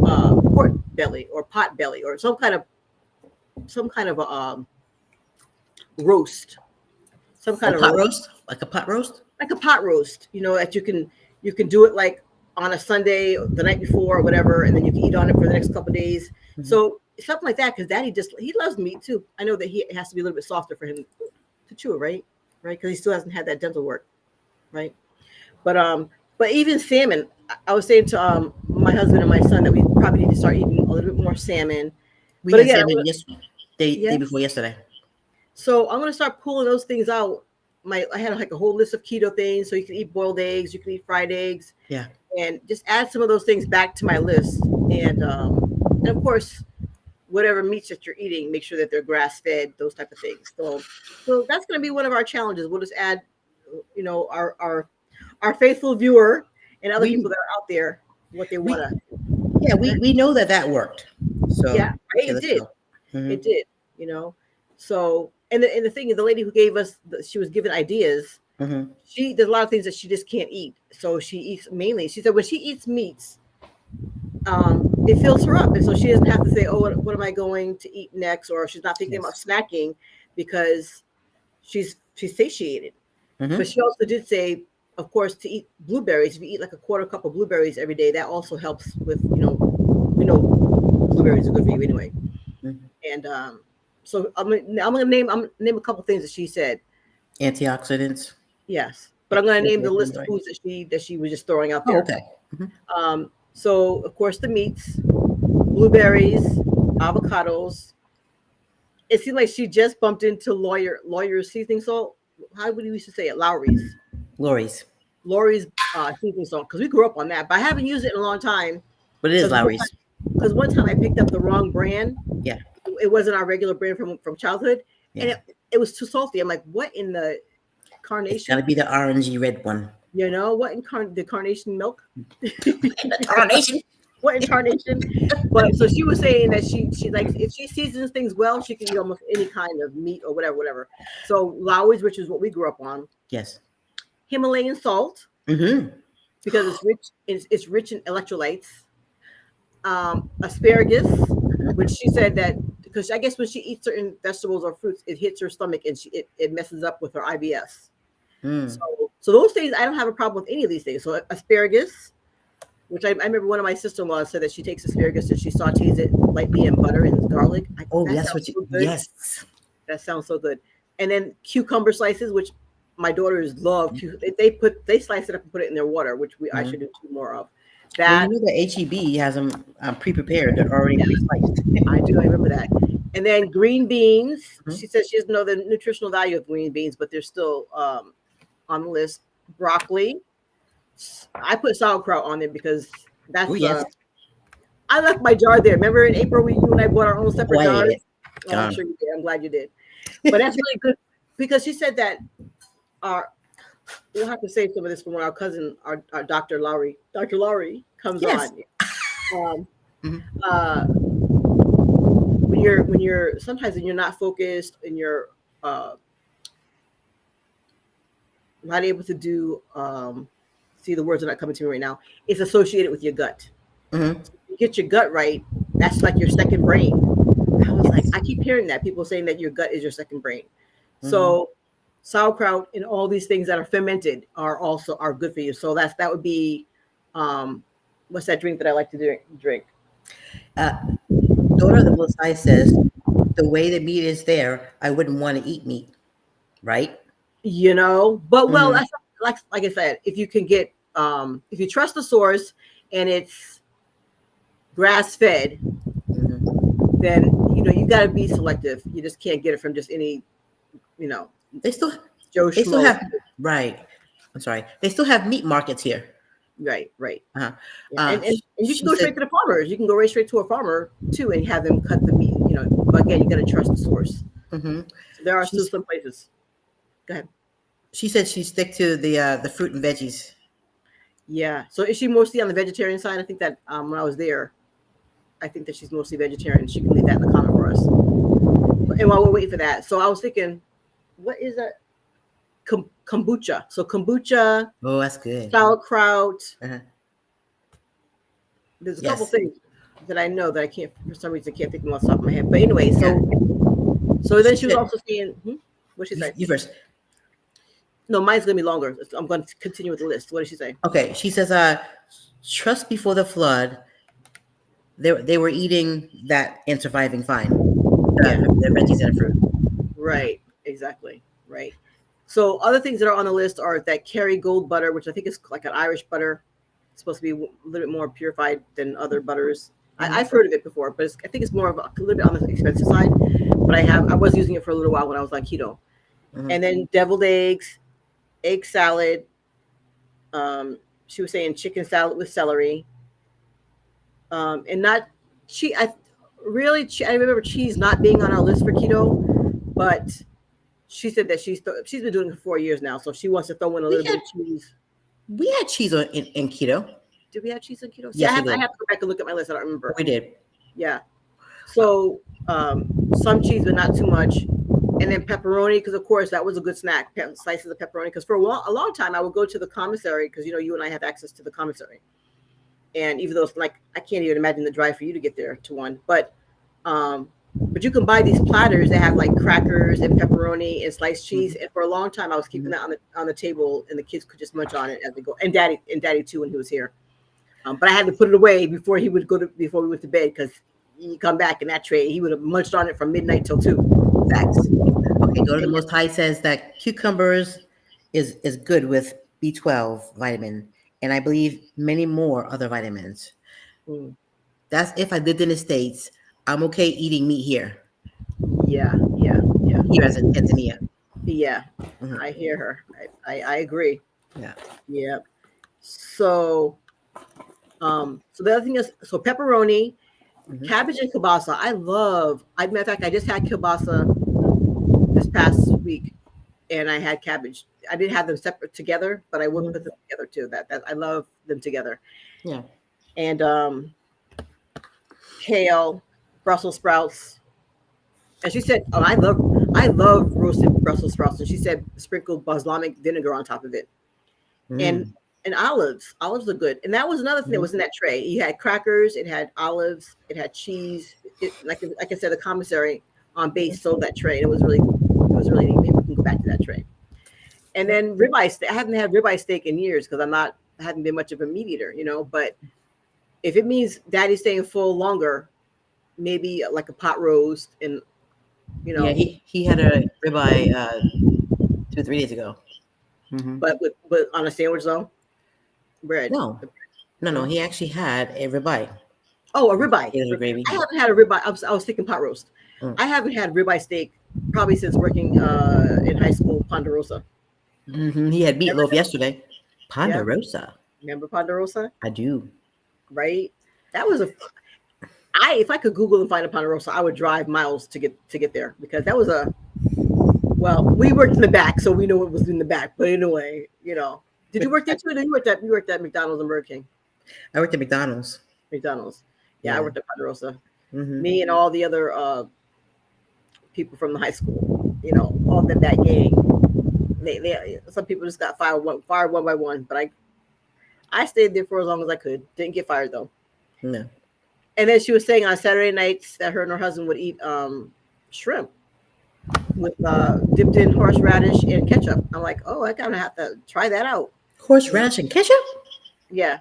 pork belly or pot belly or some kind of roast. Some kind of pot roast? Like a pot roast? Like a pot roast, that you can do it like on a Sunday, the night before or whatever, and then you can eat on it for the next couple of days. Mm-hmm. So something like that, because Daddy he loves meat too. I know that it has to be a little bit softer for him to chew it, right? Because he still hasn't had that dental work, right? But even salmon, I was saying to my husband and my son that we probably need to start eating a little bit more salmon. We had salmon day before yesterday. So I'm gonna start pulling those things out. I had like a whole list of keto things, so you can eat boiled eggs, you can eat fried eggs, and just add some of those things back to my list. And of course, whatever meats that you're eating, make sure that they're grass fed, those type of things. So that's going to be one of our challenges. We'll just add, our faithful viewer and other people that are out there what they want to. Yeah, we know that worked. So yeah, right? It did. Mm-hmm. It did. So. And the thing is, the lady who gave us, she was given ideas. Mm-hmm. There's a lot of things that she just can't eat. So she eats mainly. She said when she eats meats, it fills her up, and so she doesn't have to say, "Oh, what am I going to eat next?" Or she's not thinking about snacking because she's satiated. Mm-hmm. But she also did say, of course, to eat blueberries. If you eat like a quarter cup of blueberries every day, that also helps with blueberries are good for you anyway. Mm-hmm. And so I'm gonna name a couple of things that she said. Antioxidants. Yes, but I'm gonna name the list of foods that she was just throwing out there. Oh, okay. Mm-hmm. So of course the meats, blueberries, avocados. It seemed like she just bumped into Lawyer's seasoning salt. How would you used to say it? Lowry's seasoning salt, because we grew up on that, but I haven't used it in a long time. But it is Lowry's. Because one time I picked up the wrong brand. Yeah. It wasn't our regular brand from childhood, and it was too salty. I'm like, what in the carnation? It's gotta be the orangey red one. What in the carnation milk? Carnation. What in carnation? But so she was saying that she like if she seasons things well, she can eat almost any kind of meat or whatever. So Lowry's, which is what we grew up on. Yes. Himalayan salt, because it's rich in electrolytes. Asparagus, which she said that because I guess when she eats certain vegetables or fruits, it hits her stomach and it messes up with her IBS. So those things, I don't have a problem with any of these things. So asparagus, which I remember one of my sister-in-laws said that she takes asparagus and she sautés it lightly in butter and garlic. That's what you. Yes, that sounds so good. And then cucumber slices, which my daughters love. They slice it up and put it in their water, which I should do 2 more of. That the HEB has them pre-prepared. They're already pre-sliced. I remember that. And then green beans. Mm-hmm. She says she doesn't know the nutritional value of green beans, but they're still on the list. Broccoli. I put sauerkraut on there because that's. I left my jar there. Remember in April you and I bought our own separate jars. Oh, I'm sure you did. I'm glad you did. But that's really good because she said that we'll have to save some of this for when our cousin, our Dr. Lowry comes on. Mhm. When you're sometimes when you're not focused and you're not able to do see the words are not coming to me right now. It's associated with your gut. Mhm. You get your gut right, that's like your second brain. I was like, Yes. I keep hearing that people saying that your gut is your second brain. Mhm. So sauerkraut and all these things that are fermented are good for you. So that would be what's that drink that I like to drink? Uh, Daughter of the Most High says, the way the meat is there, I wouldn't want to eat meat, right? You know, but well, Mhm. that's like I said, if you can get if you trust the source and it's grass fed, Mhm. then you got to be selective. You just can't get it from just any you know They still Joe they still Schmo. have right. I'm sorry. They still have meat markets here. Right. Uh-huh. Yeah, and you can She go straight said to the farmers. You can go right straight to a farmer too, and have them cut the meat. But again, you got to trust the source. mhm. So there are still She's some places. Go ahead. she said she stick to the fruit and veggies. Yeah. So is she mostly on the vegetarian side? I think that when I was there, I think that she's mostly vegetarian. She can leave that in the comment for us. And while we're waiting for that, so I was thinking, what is that? Kombucha. So kombucha, Oh, that's good. sauerkraut. Uh-huh. There's a couple Yes. things that I know that I can't for some reason can't think of them off the top of my head. But anyway, Yeah. so then She she was said also saying, what'd she say? you first. No, mine's gonna be longer. I'm going to continue with the list. What did she say? Okay. She says trust before the flood. They were eating that and surviving fine. Yeah, The veggies and the fruit. right, exactly, right. So other things that are on the list are that Kerry Gold butter, which I think is like an Irish butter. It's supposed to be a little bit more purified than other butters. Mhm. I've heard of it before, but I think it's more of a little bit on the expensive side. But I was using it for a little while when I was on keto. Mhm. And then deviled eggs, egg salad. She was saying chicken salad with celery, and not cheese. I remember cheese not being on our list for keto, but she said that she's been doing it for 4 years now, so she wants to throw in a We little bit had of cheese. we had cheese in keto. Did we have cheese on keto? See, Yes, we I did. have to go back and look at my list. I don't remember. We did. Yeah. Uh, So some cheese, but not too much. And then pepperoni, because of course that was a good snack. Slices of pepperoni. Because for a long time, I would go to the commissary because you and I have access to the commissary. And even though it's like I can't even imagine the drive for you to get there to one, but you can buy these platters that have like crackers and pepperoni and sliced cheese. mhm. And for a long time, I was keeping Mhm. that on the table, and the kids could just munch on it as they go. And daddy too when he was here. But I had to put it away before before we went to bed because he come back in that tray, he would have munched on it from midnight till 2. Facts. Okay, Daughter of the And Most High says that cucumbers is good with B12 vitamin, and I believe many more other vitamins. mm, That's if I lived in the States. I'm okay eating meat here, yeah, here as in Tanzania. yeah. Mhm. I hear her. I agree. Yeah. Yeah. So so the other thing is pepperoni, Mhm. cabbage and kielbasa. Matter of fact, I just had kielbasa this past week, and I had cabbage. I didn't have them separate together, but I would Mhm. put them together too. That I love them together. Yeah. And kale, Brussels sprouts. And she said, "Oh, I love roasted Brussels sprouts." And she said, "Sprinkle balsamic vinegar on top of it." And Mm. and olives. Olives are good. And that was another thing that Mhm. was in that tray. You had crackers, it had olives, it had cheese. Like I said, the commissary on base sold that tray. It was really neat. Maybe we can go back to that tray. And Yep. then ribeye steak. I haven't had ribeye steak in years because I haven't been much of a meat eater. But if it means daddy's staying full longer, maybe like a pot roast and you Yeah, know, he had a ribeye 2 3 days ago. Hmm. but on a sandwich though, bread. No, no. He actually had a ribeye. Oh, a ribeye. Potatoes with I gravy. haven't had a ribeye. I was thinking pot roast. Mm. I haven't had ribeye steak probably since working in high school, Ponderosa. He had Remember meatloaf that? yesterday. Yeah, Ponderosa. remember Ponderosa, I do. right? That was if I could Google and find a Ponderosa, I would drive miles to get there because that was well, we worked in the back, so we know what was in the back. But anyway, did you work there too? No, you worked at McDonald's and Burger King. I worked at McDonald's. McDonald's. Yeah, I worked at Ponderosa. Mm-hmm. Me and all the other people from the high school, all that gang. They some people just got fired one by one, but I stayed there for as long as I could. Didn't get fired though. No. And then she was saying on Saturday nights that her and her husband would eat shrimp with dipped in horseradish and ketchup. I'm like, oh, I kind of have to try that out. Horseradish and ketchup? Yeah,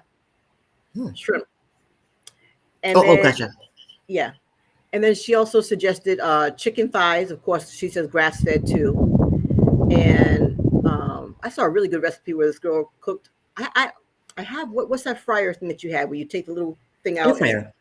Hmm. shrimp. And Oh, then, gotcha. yeah. And then she also suggested chicken thighs. Of course, she says grass fed too. And I saw a really good recipe where this girl cooked. I have what's that fryer thing that you have where you take the little thing Air out? fryer.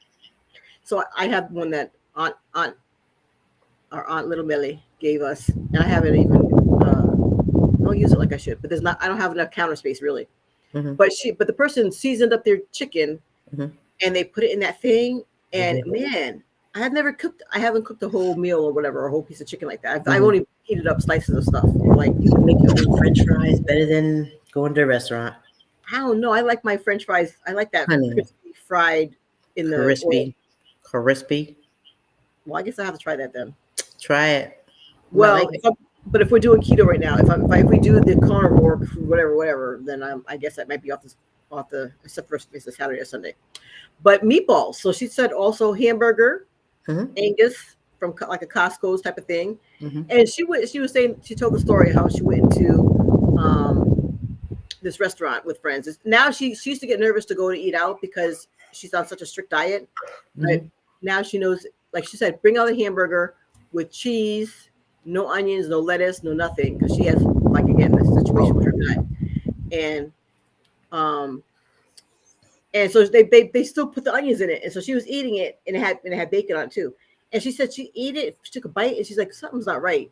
So I have one that our aunt Little Millie gave us, and I haven't even I don't use it like I should. But I don't have enough counter space really. Mm-hmm. But the person seasoned up their chicken, Mm-hmm. and they put it in that thing. And Mm-hmm. man, I haven't cooked a whole meal or whatever, or a whole piece of chicken like that. I've Mm-hmm. only heated up slices of stuff. Like You can make your own French fries better than going to a restaurant. I don't know. I like my French fries. I like that Honey. crispy fried in the oil. Crispy. Well, I guess I have to try that then. Try it. Well, Like but if we're doing keto right now, if we do the carnivore, whatever, then I guess that might be off the except for it's a Saturday or Sunday. But meatballs. So she said also hamburger, Mhm. Angus from like a Costco's type of thing. Mhm. And she was saying, she told the story how she went into this restaurant with friends. Now she used to get nervous to go to eat out because she's on such a strict diet. But now she knows, like she said, bring out a hamburger with cheese, no onions, no lettuce, no nothing, because she has, like, again, this situation with her gut. And so they still put the onions in it, and so she was eating it, and it had bacon on it too. And she said she ate it, she took a bite, and she's like, something's not right.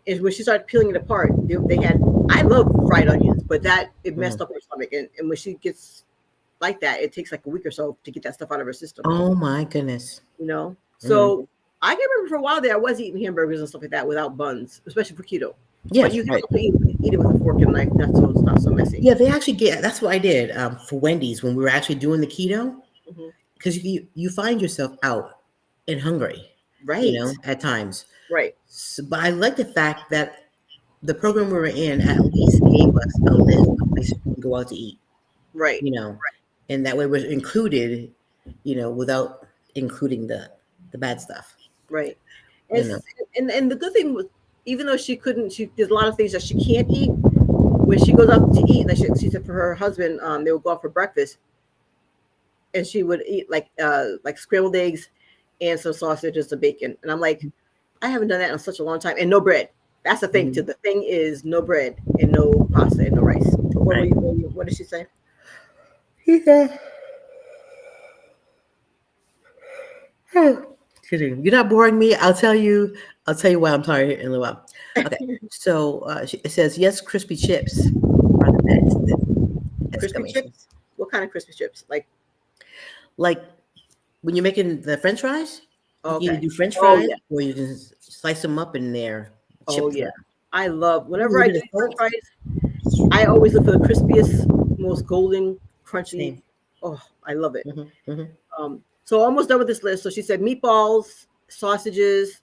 And when she started peeling it apart, they had, I love fried onions, but it messed up her stomach. And when she gets like that, it takes like a week or so to get that stuff out of her system. Oh my goodness. So I can remember for a while there, I was eating hamburgers and stuff like that without buns, especially for keto. Yes, but you right. have to eat it with a fork and knife, not so it's not so messy. Yeah, they actually get. That's what I did for Wendy's when we were actually doing the keto, because you find yourself out and hungry, Right. at times. Right. So, but I like the fact that the program we were in at least gave us a list of places we can go out to eat. Right. And that way we're included, without including the bad stuff. Right. And the good thing was, even though there's a lot of things that she can't eat. When she goes out to eat, like she said for her husband, they would go out for breakfast, and she would eat like scrambled eggs and some sausages and bacon. And I'm like, I haven't done that in such a long time. And no bread. That's the thing too. The thing is no bread and no pasta and no rice. What did she say? He said, you're not boring me. I'll tell you why I'm tired in a little while. Okay. So it says, yes, crispy chips are the best. Crispy chips? What kind of crispy chips? Like when you're making the French fries, you can do French fries, or you can slice them up in there. I love, whenever I do French fries, I always look for the crispiest, most golden, crunchy. Same. Oh, I love it. So almost done with this list. So she said meatballs, sausages,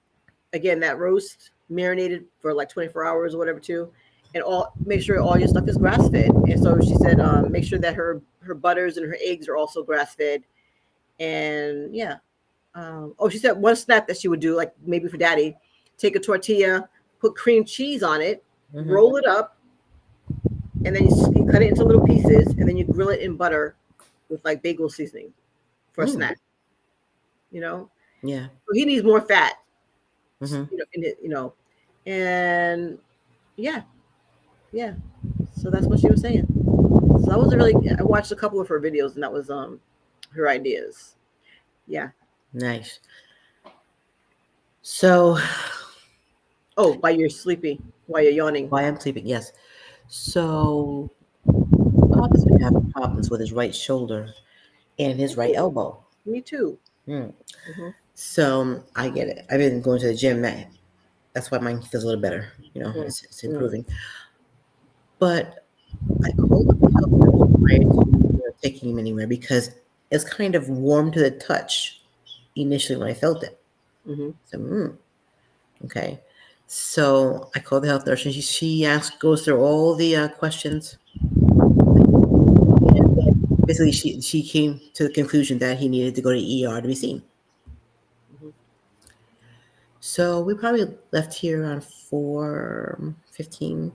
again, that roast marinated for like 24 hours or whatever too. And make sure all your stuff is grass fed. And so she said, make sure that her butters and her eggs are also grass fed. And yeah. She said one snack that she would do, like maybe for daddy, take a tortilla, put cream cheese on it, roll it up, and then you cut it into little pieces, and then you grill it in butter with like bagel seasoning for a snack. Yeah. So he needs more fat. And yeah. So that's what she was saying. So that was I watched a couple of her videos, and that was her ideas. Yeah. Nice. So, while you're sleepy, while you're yawning. While I'm sleeping, yes. So, Papa's been having problems with his right shoulder and his right elbow. Me too. So I get it. I've been going to the gym. That's why mine feels a little better. It's improving. But I called up the health prior to taking him anywhere because it's kind of warm to the touch initially when I felt it. Mm-hmm. So, okay. So I called the health nurse, and she goes through all the questions. And basically, she came to the conclusion that he needed to go to ER to be seen. Mm-hmm. So we probably left here around 4:15.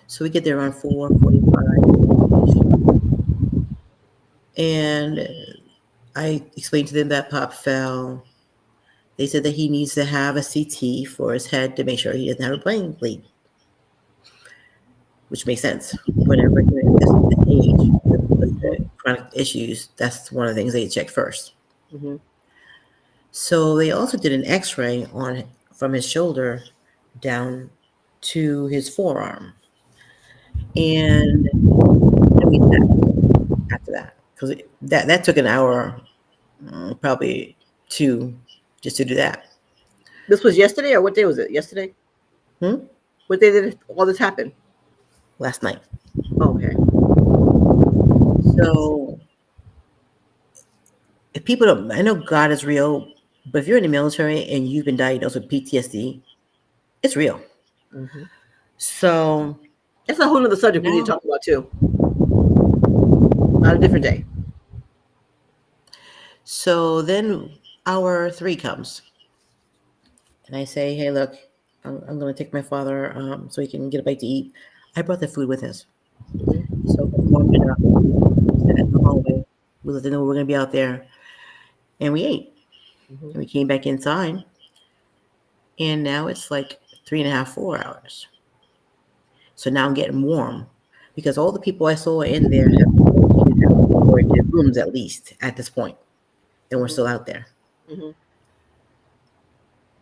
So we get there around 4:45. And I explained to them that Pop fell. They said that he needs to have a CT for his head to make sure he doesn't have a brain bleed, which makes sense. Whenever you're at this age with the chronic issues, that's one of the things they check first. Mm-hmm. So they also did an X-ray from his shoulder down to his forearm, and we after that because that took an hour, probably two, just to do that. This was yesterday, or what day was it? Yesterday. Hmm? What day did all this happen? Last night. Okay. So if people don't, I know God is real, but if you're in the military and you've been diagnosed with PTSD, it's real. Mm-hmm. So That's a whole other subject we need to now, talk about too. On a different day. so then hour 3 comes, and I say, "Hey, look, I'm going to take my father so he can get a bite to eat." I brought the food with us, Mm-hmm. so we warmed it up, sat in the hallway. We let them know we're going to be out there, and we ate. Mm-hmm. And we came back inside, and now it's like 3.5, 4 hours. So now I'm getting warm because all the people I saw in there have rotated out or their rooms at least at this point, and we're still out there. Mm-hmm.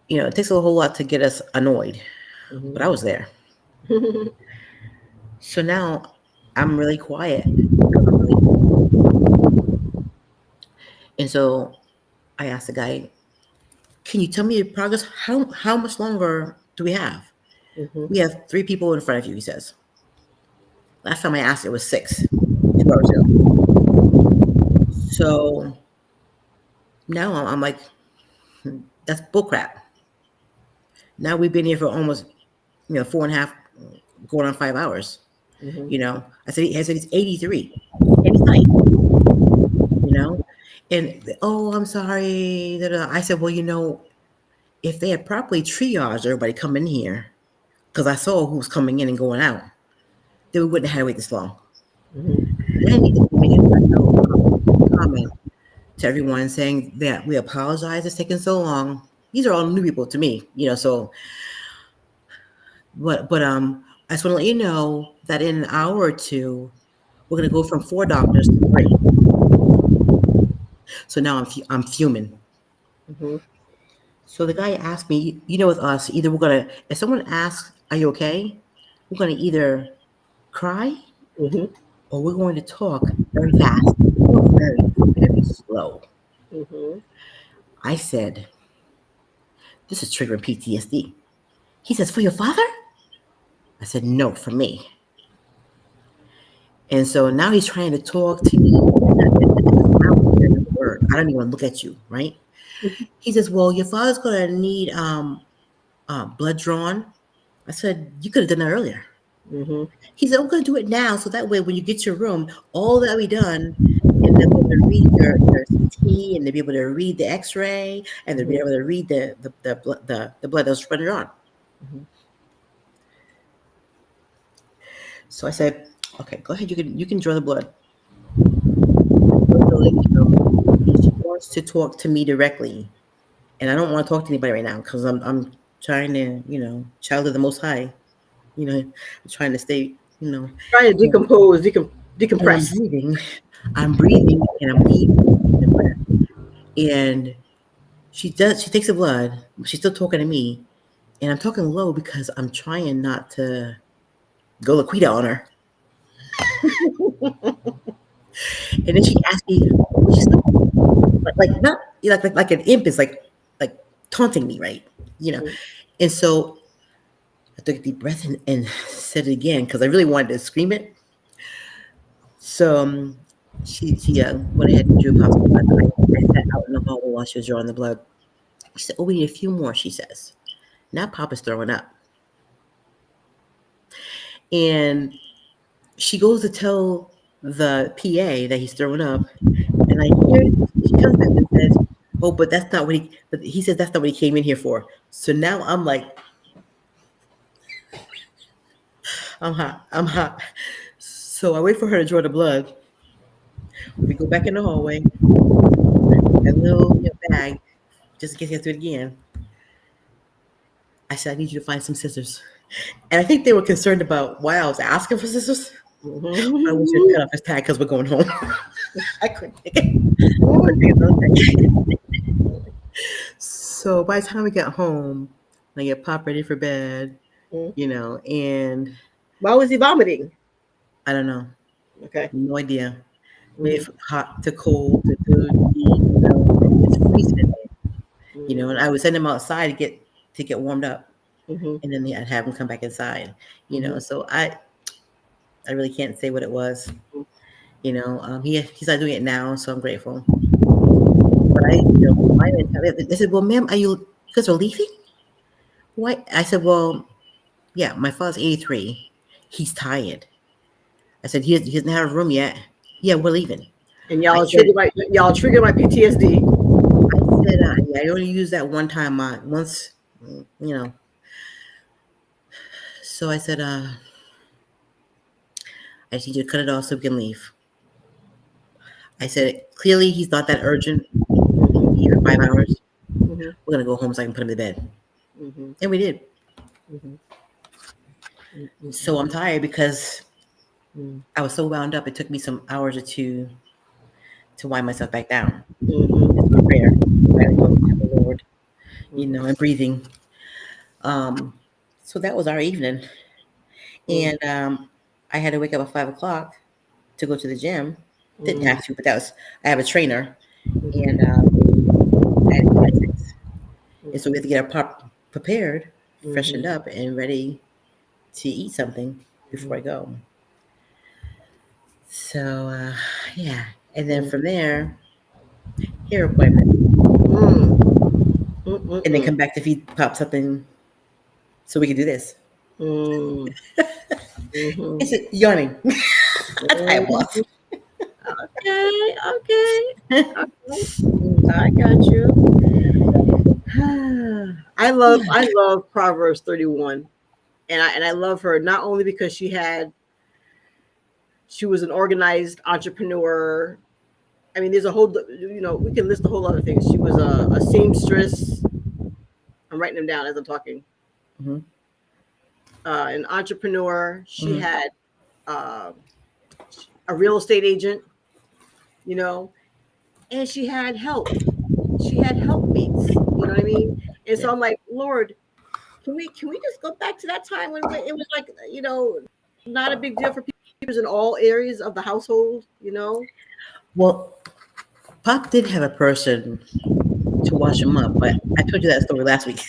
It takes a whole lot to get us annoyed, but I was there. Mm-hmm. So now I'm really quiet because I'm really. And so I asked the guy, "Can you tell me the progress? How much longer do we have?" Mm-hmm. "We have 3 people in front of you," he says. Last time I asked, it was 6, 2 hours ago. So now I'm like, that's bullcrap. Now we've been here for almost, 4.5, going on 5 hours. Mm-hmm. I said it's 83, and he's nice, you know. And oh, I'm sorry. Da, da. I said, well, if they had properly triaged everybody coming here, because I saw who was coming in and going out, then we wouldn't have had to wait this long. Mm-hmm. And I need to make a comment to everyone saying that we apologize it's taking so long. These are all new people to me, so but I just want to let you know that in an hour or two, we're gonna go from 4 doctors to 3. So now I'm fuming. Mm-hmm. So the guy asked me, with us, either if someone asks, "Are you okay?" We're gonna either cry Mm-hmm. or we're going to talk very fast or very, very slow. Mm-hmm. I said, "This is triggering PTSD." He says, "For your father?" I said, "No, for me." And so now he's trying to talk to me. I don't hear another word. I don't even look at you, right? He says, "Well, your father's gonna need blood drawn." I said, "You could have done that earlier." Mm-hmm. He said, "I'm gonna do it now, so that way when you get to your room, all that will be done, and they'll be able to read your CT, and they'll be able to read the X-ray, and they'll be able to read the blood that's running on." Mm-hmm. So I said, "Okay, go ahead. You can draw the blood." But the lady, she wants to talk to me directly, and I don't want to talk to anybody right now because I'm trying to, child of the Most High, I'm trying to stay, Trying to and decompose, and I'm decompress. breathing, and I'm deep in the breath. And she takes the blood, but she's still talking to me, and I'm talking low because I'm trying not to go Laquita on her. And then she asked me, "Would you stop?" Like not like an imp is like taunting me, right? You know. Mm-hmm. And so I took a deep breath and said it again because I really wanted to scream it. So She went ahead and drew Pop's blood. I sat out in the hallway while she was drawing the blood. She said, "Oh, we need a few more," she says. Now Pop is throwing up. And she goes to tell the PA that he's throwing up. And I hear she comes back and says, "Oh, but that's not what he said that's not what he came in here for." So now I'm like, I'm hot. So I wait for her to draw the blood. We go back in the hallway. A little bag, just in case he has to do it again. I said, "I need you to find some scissors." And I think they were concerned about why I was asking for scissors. I was going to cut off his tag because we're going home. I couldn't take it. So by the time we got home, I get Pop ready for bed, and Why was he vomiting? I don't know. Okay. No idea. Maybe from hot to cold to good to heat, it's freezing in there, and I would send him outside to get warmed up, and then I'd have him come back inside, So I really can't say what it was, he's not doing it now, so I'm grateful. But they said, "Well, ma'am, you guys are leaving?" Why? I said, "Well, yeah, my father's 83. He's tired." I said, he doesn't have a room yet. Yeah, we're leaving. And y'all trigger my PTSD. I said, yeah, I only used that one time once, So I said, I just need you to cut it off so we can leave. I said, clearly he's not that urgent. He for 5 hours. We're going to go home so I can put him to bed. And we did. So I'm tired because I was so wound up. It took me some hours or two to wind myself back down. It's prayer. The Lord, and breathing. So that was our evening. And I had to wake up at 5 o'clock to go to the gym. Didn't have to, but I have a trainer. And I had to get at 6. And so we have to get our Pop prepared, freshened up, and ready to eat something before I go. So, yeah. And then from there, hair appointment. And then come back to feed Pop something so we can do this. It's yawning. I was. Okay. I got you. I love Proverbs 31. And I love her not only because she was an organized entrepreneur. I mean, there's a whole, we can list a whole lot of things. She was a seamstress. I'm writing them down as I'm talking. An entrepreneur. She had a real estate agent, and she had help. She had helpmates. You know what I mean? And so I'm like, Lord, can we just go back to that time when it was like, not a big deal for people in all areas of the household, Well, Pop did have a person to wash him up, but I told you that story last week.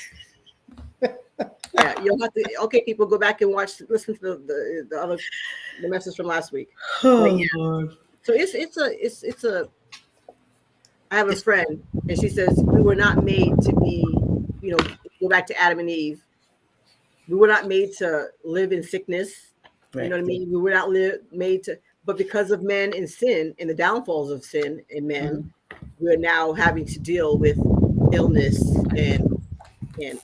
Yeah, you'll have to. Okay, people, go back and listen to the message from last week. Oh, yeah. Lord. So it's a. I have a friend, and she says we were not made to be, go back to Adam and Eve. We were not made to live in sickness. Right. You know what I mean? We were not made to, but because of men and sin and the downfalls of sin in men, we're now having to deal with illness and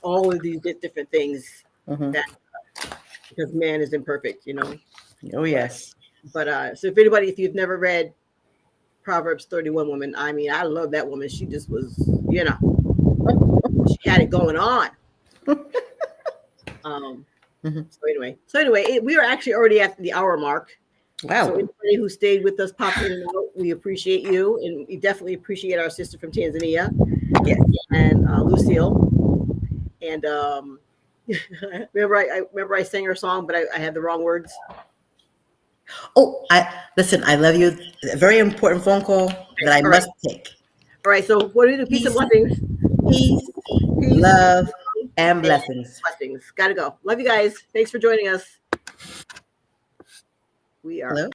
all of these different things that because man is imperfect, Oh yes. But so if you've never read Proverbs 31 woman, I mean, I love that woman. She just was, she had it going on. So anyway, we are actually already at the hour mark. Wow. So anybody who stayed with us, popped in and out, we appreciate you, and we definitely appreciate our sister from Tanzania, and Lucille. And remember I sang her song, but I had the wrong words. Oh, I love you. A very important phone call that I must take. All right, so what do we do? Peace and blessings. Peace, love, and blessings. Gotta go. Love you guys. Thanks for joining us. We are. Hello?